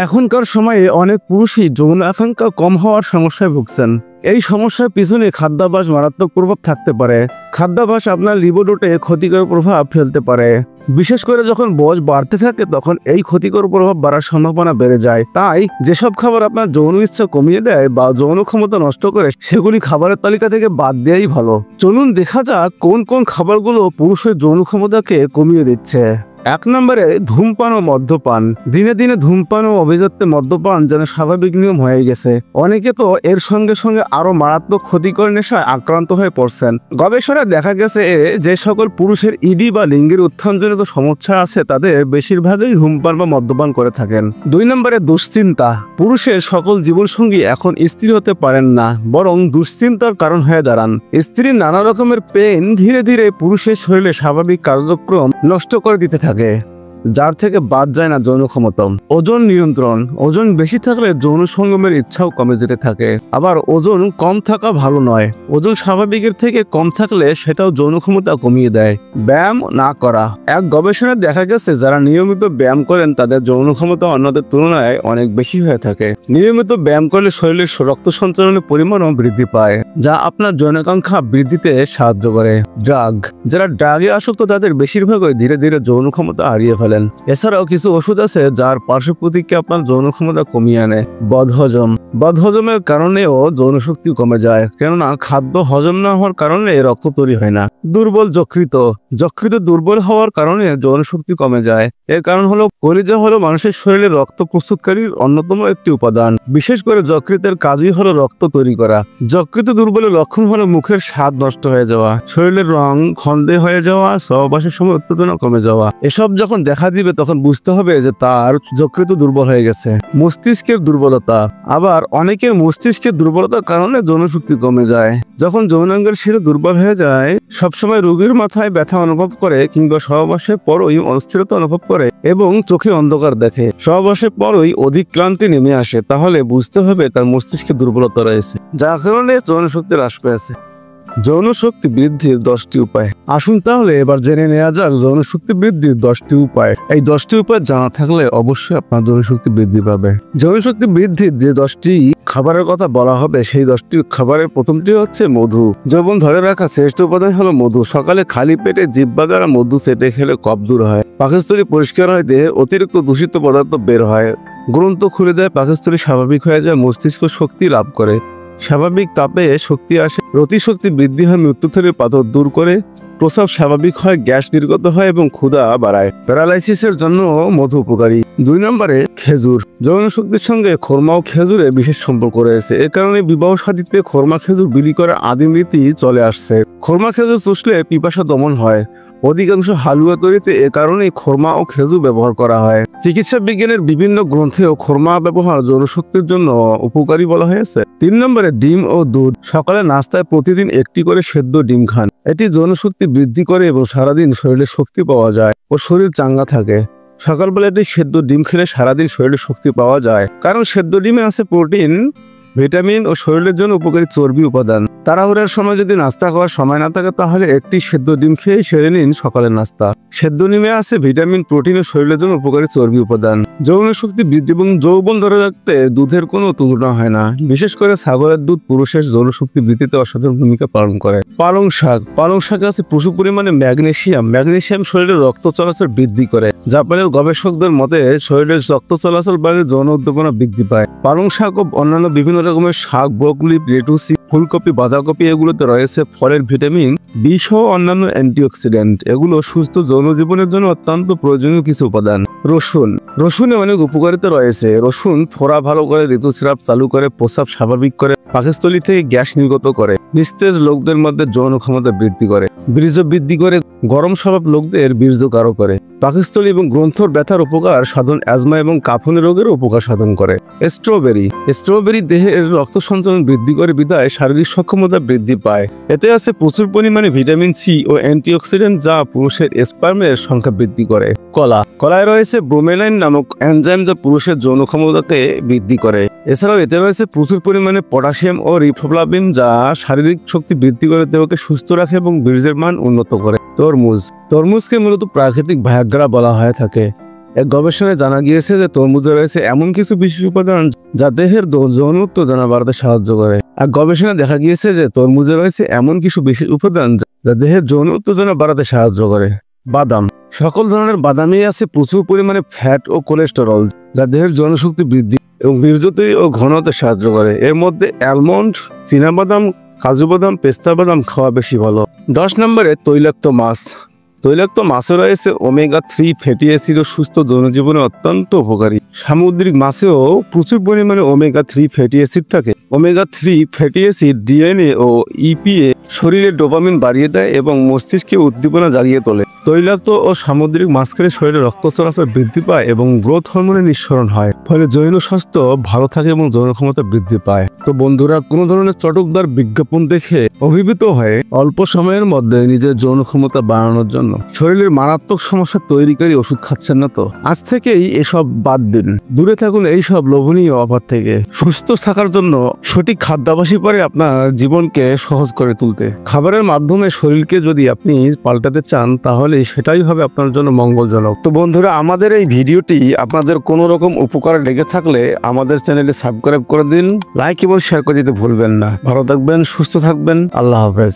এখনকার সময়ে অনেক পুরুষই যৌন আকাঙ্ক্ষা কম হওয়ার সমস্যায় ভুগছেন। এই সমস্যার পিছনে খাদ্যাভ্যাস মারাত্মক প্রভাব থাকতে পারে। খাদ্যাভ্যাস আপনার লিবিডোতে ক্ষতিকর প্রভাব ফেলতে পারে। বিশেষ করে যখন বয়স বাড়তে থাকে তখন এই ক্ষতিকর প্রভাব বাড়ার সম্ভাবনা বেড়ে যায়। তাই যেসব খাবার আপনার যৌন ইচ্ছা কমিয়ে দেয় বা যৌন ক্ষমতা নষ্ট করে সেগুলি খাবারের তালিকা থেকে বাদ দেওয়াই ভালো। চলুন দেখা যাক কোন কোন খাবারগুলো পুরুষের যৌন ক্ষমতাকে কমিয়ে দিচ্ছে। 1 নম্বরে ধূমপান ও মদ্যপান। দিনে দিনে ধূমপান ও অভিজাত্যে মদ্যপান যেন স্বাভাবিক নিয়ম হয়ে গেছে। অনেকে তো এর সঙ্গে সঙ্গে আরো মারাত্মক ক্ষতিকর নেশায় আক্রান্ত হয়ে পড়ছেন। গবেষণায় দেখা গেছে যে সকল পুরুষের ইডি বা লিঙ্গের উত্থানজনিত সমস্যা আছে তাদের বেশিরভাগই ধূমপান বা মদ্যপান করে থাকেন। 2 নম্বরে দুশ্চিন্তা। পুরুষের সকল জীবনসঙ্গী এখন স্ত্রী হতে পারেন না, বরং দুশ্চিন্তার কারণ হয়ে দাঁড়ান। স্ত্রীর নানা রকমের পেইন ধীরে ধীরে পুরুষের শরীরে স্বাভাবিক কার্যক্রম নষ্ট করে দিতে থাকে, যার থেকে বাদ যায় না যৌন ক্ষমতা। ওজন নিয়ন্ত্রণ। ওজন বেশি থাকলে যৌন সঙ্গমের ইচ্ছাও কমে যেতে থাকে। আবার ওজন কম থাকা ভালো নয়। ওজন স্বাভাবিকের থেকে কম থাকলে সেটাও যৌন ক্ষমতা কমিয়ে দেয়। ব্যায়াম না করা। এক গবেষণায় দেখা গেছে যারা নিয়মিত ব্যায়াম করেন তাদের যৌন ক্ষমতা অন্যদের তুলনায় অনেক বেশি হয়ে থাকে। নিয়মিত ব্যায়াম করলে শরীরের রক্ত সঞ্চালনের পরিমাণও বৃদ্ধি পায়, যা আপনার যৌনাকাঙ্ক্ষা বৃদ্ধিতে সাহায্য করে। ড্রাগ। যারা ড্রাগে আসক্ত তাদের বেশিরভাগই ধীরে ধীরে যৌন ক্ষমতা হারিয়ে ফেলেন। এছাড়াও কিছু ওষুধ আছে যার পার্শ্ব প্রতিক্রিয়া আপনার যৌন ক্ষমতা কমিয়ে আনে। বদহজম। বদহজমের কারণেও যৌন শক্তি কমে যায়, কেননা খাদ্য হজম না হওয়ার কারণে রক্ত তৈরি হয় না। দুর্বল যকৃত। যকৃত দুর্বল হওয়ার কারণে যৌন শক্তি কমে যায়। এর কারণ হলো কলিজা হলো মানুষের শরীরে রক্ত প্রস্তুতকারীর অন্যতম একটি উপাদান। বিশেষ করে যকৃতের কাজই হলো রক্ত তৈরি করা। যকৃত দুর্বলের লক্ষণ হলো মুখের স্বাদ নষ্ট হয়ে যাওয়া, শরীরের রং খন্দে হয়ে যাওয়া, সহবাসের সময় উত্তেজনা কমে যাওয়া। এসব যখন দেখা দিবে তখন বুঝতে হবে যে তার যকৃত দুর্বল হয়ে গেছে। মস্তিষ্কের দুর্বলতা। আবার অনেকের মস্তিষ্কের দুর্বলতার কারণে যৌন শক্তি কমে যায়। যখন যৌনাঙ্গের শিরা দুর্বল হয়ে যায়, সবসময় রোগীর মাথায় ব্যথা অনুভব করে কিংবা সহবাসের পরই অস্থিরতা অনুভব করে এবং চোখে অন্ধকার দেখে, সহবাসের পরই অধিক ক্লান্তি নেমে আসে, তাহলে বুঝতে হবে তার মস্তিষ্কে দুর্বলতা রয়েছে, যার কারণে যৌন শক্তি হ্রাস পেয়েছে। যৌন শক্তি বৃদ্ধির 10টি উপায়। আসুন তাহলে এবার জেনে নেওয়া যাক যৌন শক্তি বৃদ্ধির 10টি উপায়। এই 10টি উপায় জানা থাকলে অবশ্যই আপনার যৌন শক্তি বৃদ্ধি পাবে। যৌন শক্তি বৃদ্ধির যে 10টি খাবারের কথা বলা হবে সেই 10টি খাবারের প্রথমটি হচ্ছে মধু। যৌবন ধরে রাখা শ্রেষ্ঠ উপাদান হলো মধু। সকালে খালি পেটে জিহ্বা দ্বারা মধু চেটে খেলে কফ দূর হয়, পাকস্থলী পরিষ্কার হয়, দেহে অতিরিক্ত দূষিত পদার্থ বের হয়, গ্রন্থ খুলে দেয়, পাকস্থলী স্বাভাবিক হয়ে যায়, মস্তিষ্ক শক্তি লাভ করে, স্বাভাবিক তাপে শক্তি আসে, রতিশক্তি বৃদ্ধি হয়, মৃত্যুথলির পাথর দূর করে, প্রস্রাব স্বাভাবিক হয়, গ্যাস নির্গত হয় এবং ক্ষুধা বাড়ায়। প্যারালাইসিসের জন্য মধু উপকারী। 2 নম্বরে খেজুর। যৌন শক্তির সঙ্গে খোরমা ও খেজুরে বিশেষ সম্পর্ক রয়েছে। এ কারণে বিবাহ শাদীতে খোরমা খেজুর বিলি করার আদিম রীতি চলে আসছে। খোরমা খেজুর চুষলে পিপাসা দমন হয়। অধিকাংশ হালুয়া তৈরিতে এ কারণেই খোরমা ও খেজুর ব্যবহার করা হয়। চিকিৎসা বিজ্ঞানের বিভিন্ন গ্রন্থেও খোরমা ব্যবহার যৌন শক্তির জন্য উপকারী বলা হয়েছে। 3 নম্বরে ডিম ও দুধ। সকালে নাস্তায় প্রতিদিন একটি করে সেদ্ধ ডিম খান। এটি যৌন শক্তি বৃদ্ধি করে এবং সারাদিন শরীরে শক্তি পাওয়া যায় ও শরীর চাঙ্গা থাকে। সকালবেলা একটি সেদ্ধ ডিম খেলে সারাদিন শরীরে শক্তি পাওয়া যায়, কারণ সেদ্ধ ডিমে আছে প্রোটিন, ভিটামিন ও শরীরের জন্য উপকারী চর্বি উপাদান। তাড়াহুড়ার সময় যদি নাস্তা খাওয়ার সময় না থাকে তাহলে একটি সেদ্ধ ডিম খেয়ে সেরে নিন সকালের নাস্তা। সেদ্ধ ডিমে আছে ভিটামিন, প্রোটিন ও শরীরের জন্য উপকারী চর্বি উপাদান। যৌন শক্তি বৃদ্ধি এবং যৌবন ধরে রাখতে দুধের কোনো তুলনা হয় না। বিশেষ করে ছাগলের দুধ পুরুষের যৌন শক্তি বৃদ্ধিতে অসাধারণ ভূমিকা পালন করে। পালং শাক। পালং শাকে আছে প্রচুর পরিমাণে ম্যাগনেসিয়াম। ম্যাগনেসিয়াম শরীরের রক্ত চলাচল বৃদ্ধি করে। জাপানের গবেষকদের মতে শরীরের রক্ত চলাচল বাড়লে যৌন উদ্দীপনা বৃদ্ধি পায়। পালং শাক ও অন্যান্য বিভিন্ন রকমের শাক, ব্রোকলি, লেটুসি, ফুলকপি, বাঁধাকপি এগুলোতে রয়েছে ফলের ভিটামিন বি সহ অন্যান্য অ্যান্টিঅক্সিডেন্ট। এগুলো সুস্থ যৌন জীবনের জন্য অত্যন্ত প্রয়োজনীয় কিছু উপাদান। রসুন। রসুনে অনেক উপকারিতা রয়েছে। রসুন ফোড়া ভালো করে, ঋতুস্রাব চালু করে, প্রস্রাব স্বাভাবিক করে, পাকস্থলী থেকে গ্যাস নির্গত করে, নিস্তেজ লোকদের মধ্যে যৌন ক্ষমতা বৃদ্ধি করে, বীর্য বৃদ্ধি করে, গরম স্বভাব লোকদের বীর্য কারো করে, পাকস্থলী এবং গ্রন্থর ব্যথার উপকার সাধন, অ্যাজমা এবং কাঁপুনি রোগের উপকার সাধন করে। স্ট্রবেরি। স্ট্রবেরি দেহের রক্ত সঞ্চালন বৃদ্ধি করে বিধায় শারীরিক সক্ষমতা বৃদ্ধি পায়। এতে আছে প্রচুর পরিমাণে ভিটামিন সি ও অ্যান্টিঅক্সিডেন্ট যা পুরুষের স্পার্মের সংখ্যা বৃদ্ধি করে। কলা। কলায় রয়েছে ব্রোমেলাইন নামক এনজাইম যা পুরুষের যৌন ক্ষমতাকে বৃদ্ধি করে। এছাড়াও এতে রয়েছে প্রচুর পরিমাণে পটাশিয়াম ও রিবোফ্লাভিন যা শারীরিক শক্তি বৃদ্ধি করে, দেহকে সুস্থ রাখে এবং বীর্যের মান উন্নত করে। তরমুজ। তরমুজকে মূলত প্রাকৃতিক ভায়াগ্রা বলা হয়ে থাকে। এক গবেষণায় জানা গিয়েছে যে তরমুজে রয়েছে এমন কিছু বিশেষ উপাদান যা দেহের যৌন উত্তেজনা বাড়াতে সাহায্য করে। আর গবেষণায় দেখা গিয়েছে যে তরমুজে রয়েছে এমন কিছু বিশেষ উপাদান যা দেহের যৌন উত্তেজনা বাড়াতে সাহায্য করে। বাদাম। সকল ধরনের বাদামেই আছে প্রচুর পরিমাণে ফ্যাট ও কোলেস্টেরল, যা দেহের যৌনশক্তি বৃদ্ধি এবং বীর্য তৈরি ও ঘনতে সাহায্য করে। এর মধ্যে অ্যালমন্ড, চীনাবাদাম, কাজু বাদাম, পেস্তা বাদাম খাওয়া বেশি ভালো। 10 নম্বরে তৈলাক্ত মাছ। তৈলাক্ত মাছে রয়েছে ওমেগা-3 ফ্যাটি অ্যাসিড ও সুস্থ জনজীবনে অত্যন্ত উপকারী। সামুদ্রিক মাছেও প্রচুর পরিমাণে ওমেগা-3 ফ্যাটি অ্যাসিড থাকে। ওমেগা-3 ফ্যাটি অ্যাসিড ডিএনএ ও ইপিএ শরীরে ডোপামিন বাড়িয়ে দেয় এবং মস্তিষ্কে উদ্দীপনা জাগিয়ে তোলে। তৈলাক্ত ও সামুদ্রিক মাছ খেলে শরীরে রক্ত চলাচল বৃদ্ধি পায় এবং গ্রোথ হরমোনের নিঃসরণ হয়, ফলে যৌন স্বাস্থ্য ভালো থাকে এবং যৌন ক্ষমতা বৃদ্ধি পায়। তো বন্ধুরা, কোনো ধরনের চটকদার বিজ্ঞাপন দেখে অভিভূত হয়ে অল্প সময়ের মধ্যে নিজের যৌন ক্ষমতা বাড়ানোর জন্য শরীরের মারাত্মক সমস্যা তৈরিকারী ওষুধ খাচ্ছেন না তো? আজ থেকেই এসব বাদ দিন, দূরে থাকুন এইসব লোভনীয় অফার থেকে। সুস্থ থাকার জন্য সঠিক খাদ্যাভ্যাসই পারে আপনার জীবনকে সহজ করে তুলতে। খাবারের মাধ্যমে শরীরকে যদি আপনি পাল্টাতে চান তাহলে সেটাই হবে আপনার জন্য মঙ্গলজনক। তো বন্ধুরা, আমাদের এই ভিডিওটি আপনাদের কোনো রকম উপকারে লেগে থাকলে আমাদের চ্যানেলে সাবস্ক্রাইব করে দিন, লাইক এবং শেয়ার করে দিতে ভুলবেন না। ভালো থাকবেন, সুস্থ থাকবেন, আল্লাহ হাফেজ।